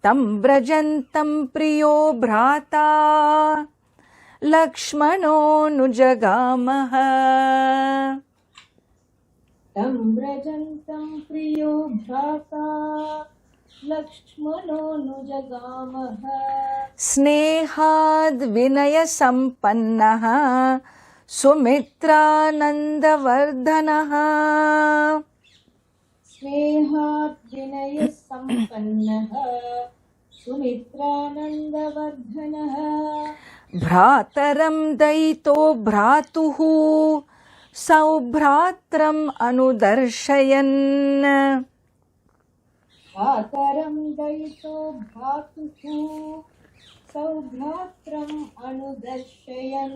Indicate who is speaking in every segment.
Speaker 1: Tam vrajantam priyo bhrata Lakshmano nujagamaha.
Speaker 2: Tam vrajantam priyo bhrata Lakshmano nujagamaha.
Speaker 1: Snehad vinaya sampannaha Sumitra nandavardhanaha.
Speaker 2: Snehat vinaya sampannaha Sumitra nandavardhanaha.
Speaker 1: Bhrataram daito bhratuhu Saubhratram anudarshayan.
Speaker 2: Bhataram daito bhatuhu Saubhratram anudarshayan.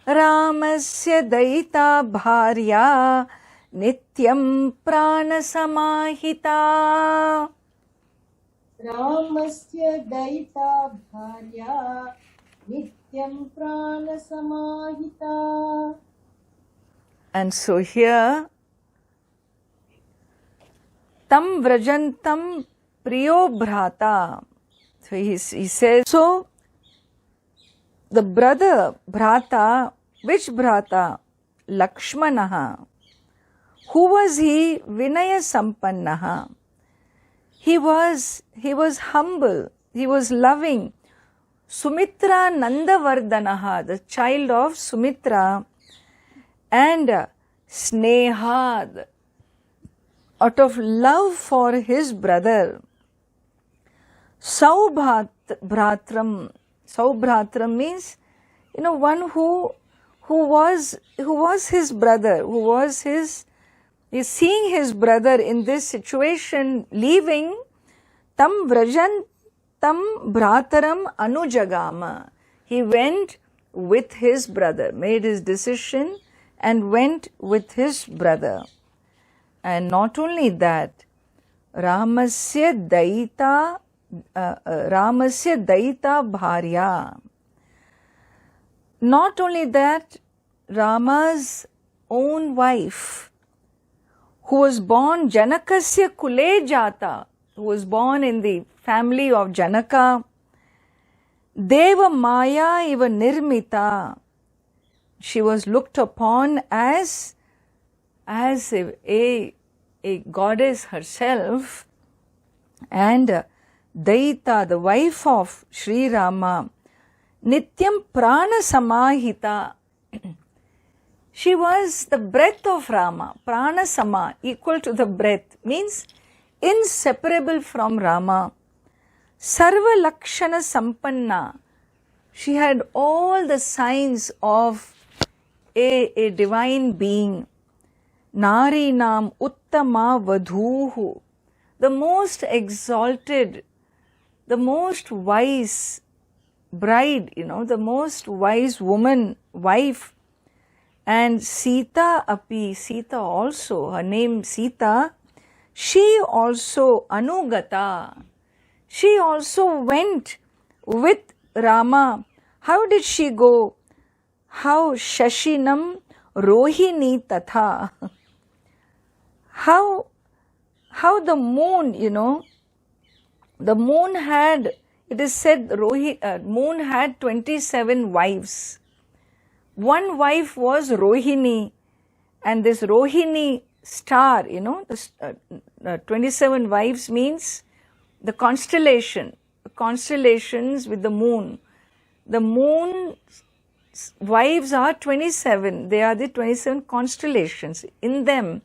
Speaker 1: Ramasya daita bharya Nityam pranasamahita.
Speaker 2: Ramasya daita bharya Nityam pranasamahita.
Speaker 1: And so here, tam vrajantam priyo bhrata. So he says, so the brother bhrata, which bhrata? Lakshmanaha. Who was he? Vinaya sampannaha. He was humble. He was loving. Sumitra Nandavardhanaha, the child of Sumitra, and Snehad, out of love for his brother. Saubhratram. Saubhratram means, one who was his brother, is seeing his brother in this situation, leaving, tam vrajantam bhrataram anujagama. He went with his brother, made his decision and went with his brother. And not only that, Ramasya daita bharya. Not only that, Rama's own wife, who was born Janakasya kule jata, who was born in the family of Janaka, Deva Maya iva nirmita. She was looked upon as a goddess herself, and Daita, the wife of Sri Rama, Nityam Prana Samahita. She was the breath of Rama. Prana Sama, equal to the breath, means inseparable from Rama. Sarva Lakshana Sampanna. She had all the signs of a divine being. Narinam Uttama Vadhuhu. The most exalted, the most wise bride, the most wise woman, wife. And Sita Api, Sita also, her name Sita, she also Anugata. She also went with Rama. How did she go? How Shashinam Rohini Tatha. How the moon, the moon had, it is said, moon had 27 wives. One wife was Rohini, and this Rohini star, 27 wives means the constellations with the moon. The moon's wives are 27. They are the 27 constellations. In them,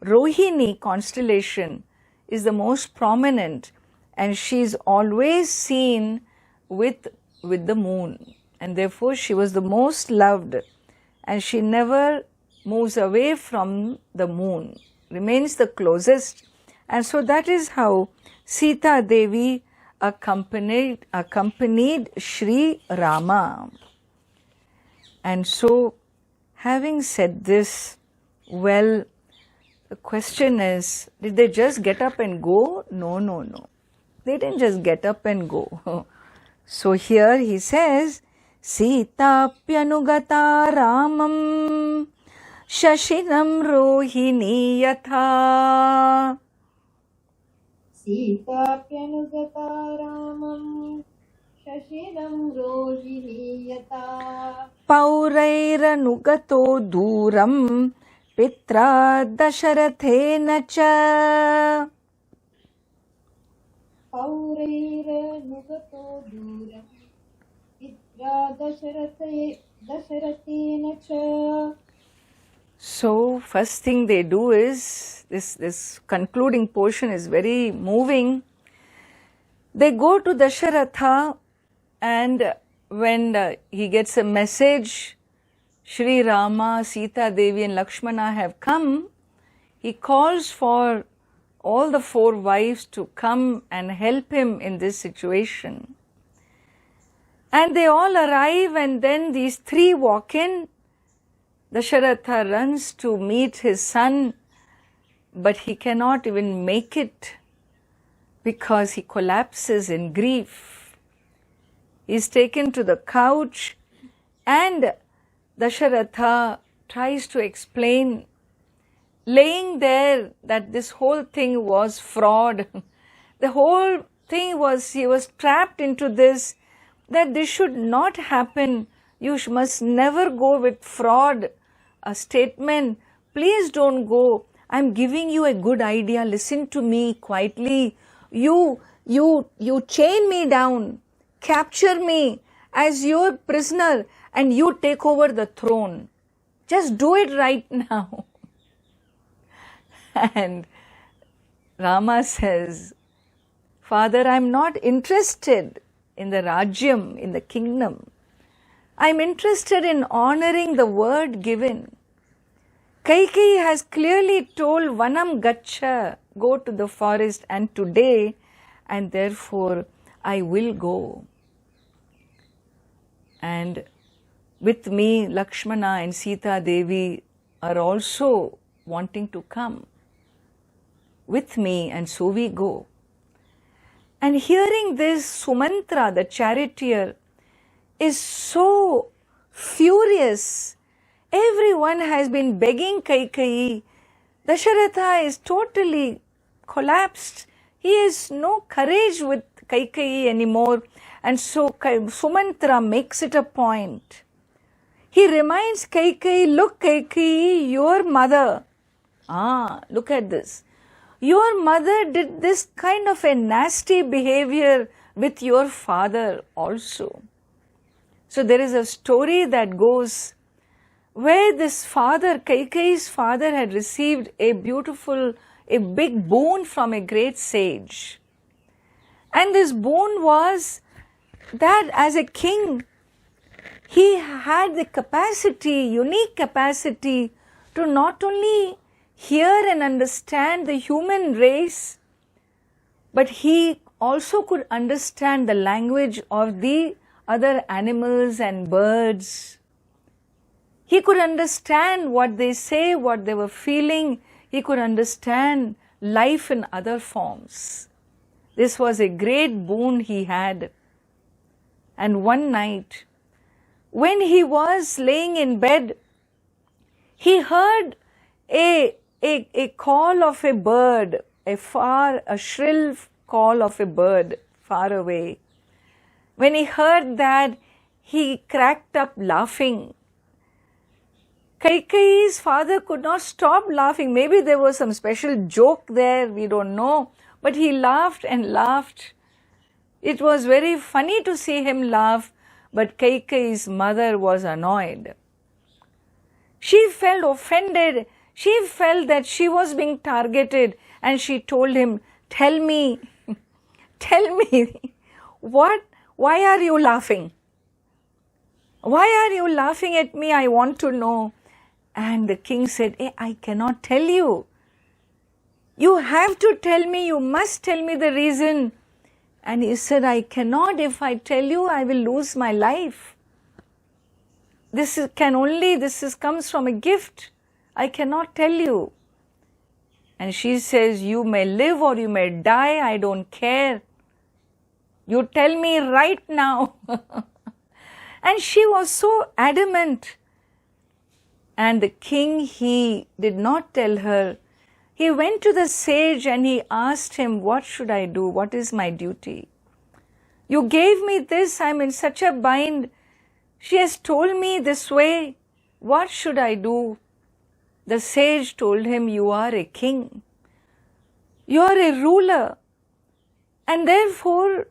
Speaker 1: Rohini constellation is the most prominent, and she is always seen with the moon. And therefore she was the most loved, and she never moves away from the moon, remains the closest. And so that is how Sita Devi accompanied Sri Rama. And so, having said this, well, the question is, did they just get up and go? No. They didn't just get up and go. So here he says, Sita Pyanugata Ramam Shashinam Rohini Yatha.
Speaker 2: सीताप्यनुगता रामं शशिनं रोहिणीयता
Speaker 1: पौरैरनुगतो दूरं पित्रा दशरथेन च
Speaker 2: पौरैरनुगतो दूरं पित्रा दशरथेन च.
Speaker 1: So first thing they do is, this concluding portion is very moving. They go to Dasharatha, and when he gets a message, Sri Rama, Sita Devi and Lakshmana have come, he calls for all the 4 wives to come and help him in this situation. And they all arrive, and then these 3 walk in. Dasharatha runs to meet his son, but he cannot even make it because he collapses in grief. He is taken to the couch, and Dasharatha tries to explain, laying there, that this whole thing was fraud. The whole thing was, he was trapped into this, that this should not happen. You must never go with fraud. A statement, please don't go. I'm giving you a good idea. Listen to me quietly. You chain me down, capture me as your prisoner, and you take over the throne. Just do it right now. And Rama says, Father, I'm not interested in the Rajyam, in the kingdom. I'm interested in honoring the word given. Kaikeyi has clearly told Vanam Gacha, go to the forest, and today, and therefore I will go. And with me, Lakshmana and Sita Devi are also wanting to come with me, and so we go. And hearing this, Sumantra, the charioteer, is so furious. Everyone has been begging Kaikeyi. Dasharatha is totally collapsed. He has no courage with Kaikeyi anymore. And so Sumantra makes it a point. He reminds Kaikeyi, look Kaikeyi, your mother. Look at this. Your mother did this kind of a nasty behavior with your father also. So there is a story that goes where this father, Kaikeyi's father, had received a big boon from a great sage. And this boon was that as a king, he had the capacity, unique capacity, to not only hear and understand the human race, but he also could understand the language of the other animals and birds. He could understand what they say, what they were feeling. He could understand life in other forms. This was a great boon he had. And one night, when he was laying in bed, he heard a call of a bird, a shrill call of a bird far away. When he heard that, he cracked up laughing. Kaikeyi's father could not stop laughing. Maybe there was some special joke there, we don't know. But he laughed and laughed. It was very funny to see him laugh, but Kaikeyi's mother was annoyed. She felt offended. She felt that she was being targeted, and she told him, tell me, why are you laughing? Why are you laughing at me? I want to know. And the king said, I cannot tell you. You have to tell me, you must tell me the reason. And he said, I cannot. If I tell you, I will lose my life. This comes from a gift. I cannot tell you. And she says, you may live or you may die, I don't care. You tell me right now. And she was so adamant. And the king, he did not tell her. he went to the sage and he asked him, what should I do? What is my duty? You gave me this, I'm in such a bind. She has told me this way. What should I do? The sage told him, you are a king. You are a ruler. And therefore,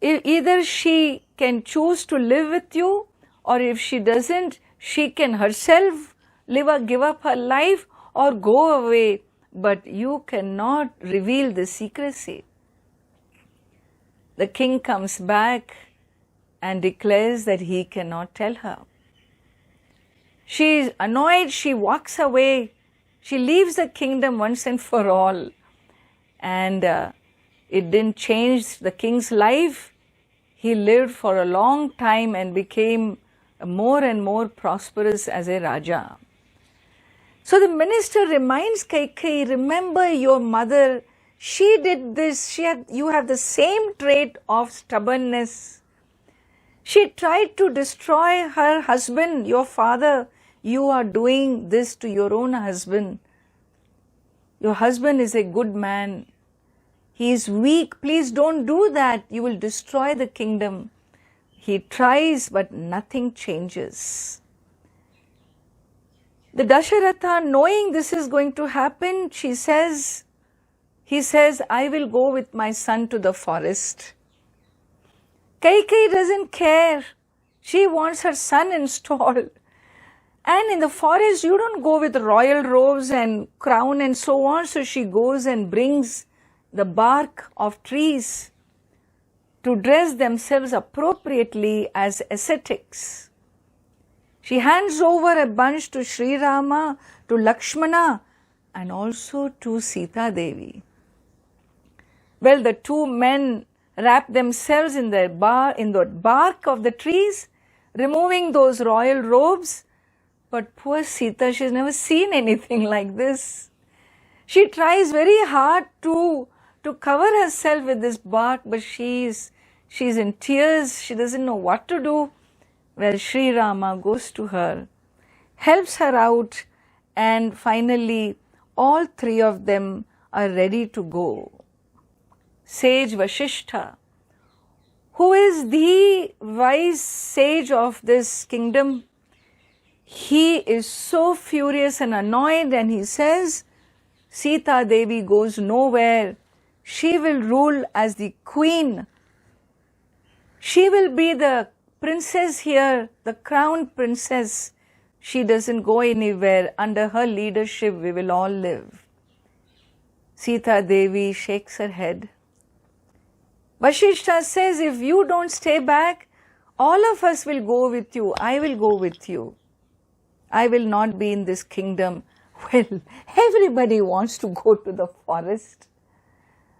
Speaker 1: either she can choose to live with you, or if she doesn't, she can herself give up her life or go away. But you cannot reveal the secrecy. The king comes back and declares that he cannot tell her. She is annoyed, she walks away, she leaves the kingdom once and for all. And it didn't change the king's life. He lived for a long time and became more and more prosperous as a Raja. So the minister reminds Kaikeyi, remember your mother, she did this, you have the same trait of stubbornness. She tried to destroy her husband, your father. You are doing this to your own husband. Your husband is a good man. He is weak. Please don't do that. You will destroy the kingdom. He tries, but nothing changes. The Dasharatha, knowing this is going to happen, he says, I will go with my son to the forest. Kaikeyi doesn't care. She wants her son installed. And in the forest, you don't go with royal robes and crown and so on. So she goes and brings the bark of trees to dress themselves appropriately as ascetics. She hands over a bunch to Sri Rama, to Lakshmana, and also to Sita Devi. Well, the two men wrap themselves in the bark of the trees, removing those royal robes. But poor Sita, she's never seen anything like this. She tries very hard to cover herself with this bark, but she's in tears. She doesn't know what to do. Well, Sri Rama goes to her, helps her out, and finally all three of them are ready to go. Sage Vasishtha, who is the wise sage of this kingdom, he is so furious and annoyed, and he says, Sita Devi goes nowhere. She will rule as the queen. She will be the princess here, the crowned princess. She doesn't go anywhere. Under her leadership, we will all live. Sita Devi shakes her head. Vasishtha says, if you don't stay back, all of us will go with you. I will go with you. I will not be in this kingdom. Well, everybody wants to go to the forest.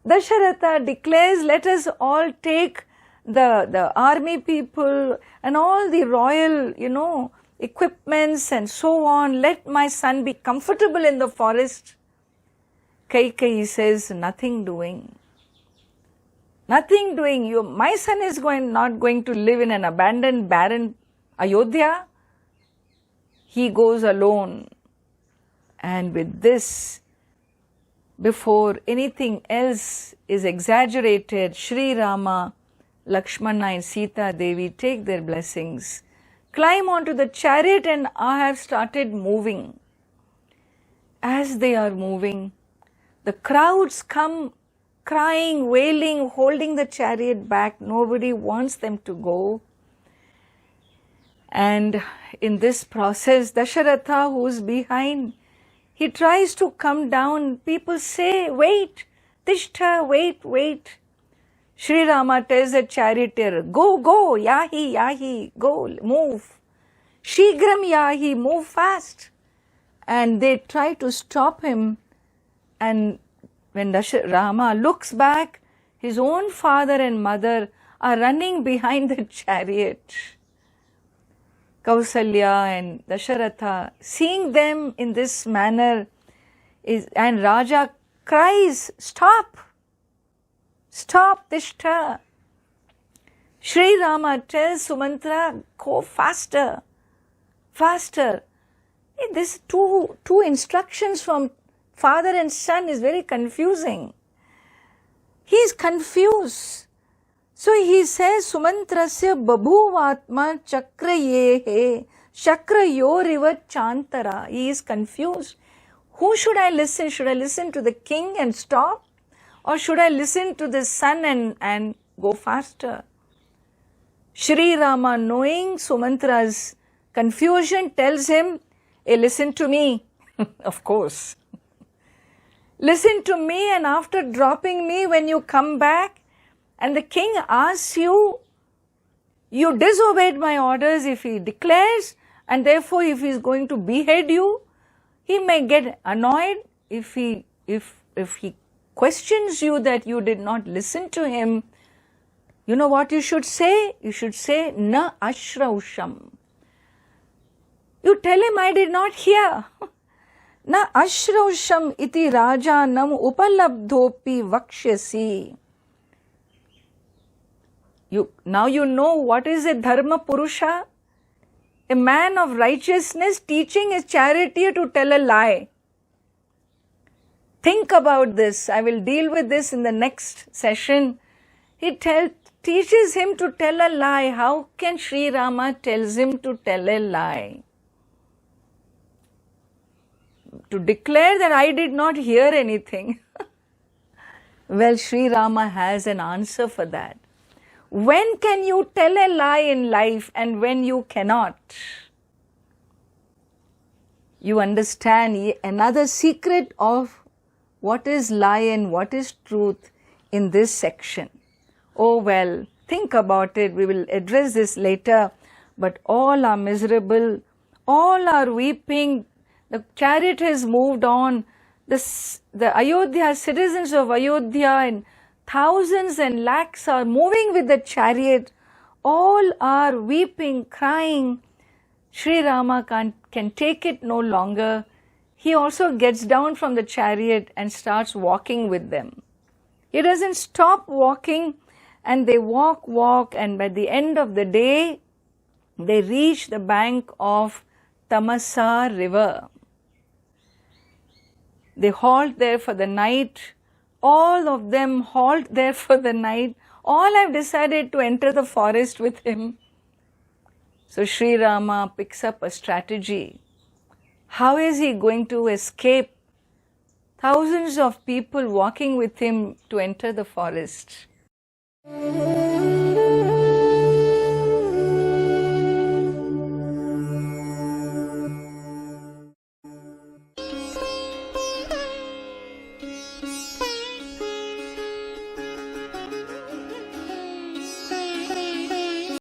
Speaker 1: Dasharatha declares, let us all take the army people and all the royal, equipments and so on. Let my son be comfortable in the forest. Kaikeyi says, nothing doing. Nothing doing. My son is not going to live in an abandoned, barren Ayodhya. He goes alone. And with this, before anything else is exaggerated, Sri Rama, Lakshmana and Sita Devi take their blessings, climb onto the chariot, and have started moving. As they are moving, the crowds come crying, wailing, holding the chariot back. Nobody wants them to go. And in this process, Dasharatha, who's behind, he tries to come down. People say, wait, Tishtha, wait. Sri Rama tells the charioteer, go, yahi, go, move. Shigram yahi, move fast. And they try to stop him. And when Rama looks back, his own father and mother are running behind the chariot. Kausalya and Dasharatha, seeing them in this manner, and Raja cries, stop, Tishtha. Sri Rama tells Sumantra, go faster. This two instructions from father and son is very confusing. He is confused. So he says, Sumantrasya babhuvatma chakrayehe chakrayoriva chantara. He is confused. Who should I listen? Should I listen to the king and stop? Or should I listen to the son and go faster? Sri Rama, knowing Sumantra's confusion, tells him, hey, listen to me. Of course. Listen to me, and after dropping me, when you come back and the king asks you, you disobeyed my orders, if he declares, and therefore if he is going to behead you, he may get annoyed. If he questions you that you did not listen to him, you know what you should say? You should say, na ashrausham. You tell him, I did not hear. Na ashrausham iti rajanam upalabdhopi vakshyasi. Now you know what is a dharma purusha? A man of righteousness teaching his charioteer to tell a lie. Think about this. I will deal with this in the next session. He teaches him to tell a lie. How can Sri Rama tells him to tell a lie? To declare that I did not hear anything. Well, Sri Rama has an answer for that. When can you tell a lie in life and when you cannot? You understand another secret of what is lie and what is truth in this section. Oh well, think about it. We will address this later. But all are miserable. All are weeping. The chariot has moved on. The Ayodhya, citizens of Ayodhya and thousands and lakhs are moving with the chariot. All are weeping, crying. Sri Rama can take it no longer. He also gets down from the chariot and starts walking with them. He doesn't stop walking, and they walk, and by the end of the day, they reach the bank of Tamasa river. They halt there for the night. All of them halt there for the night. All have decided to enter the forest with him. So Sri Rama picks up a strategy. How is he going to escape thousands of people walking with him to enter the forest?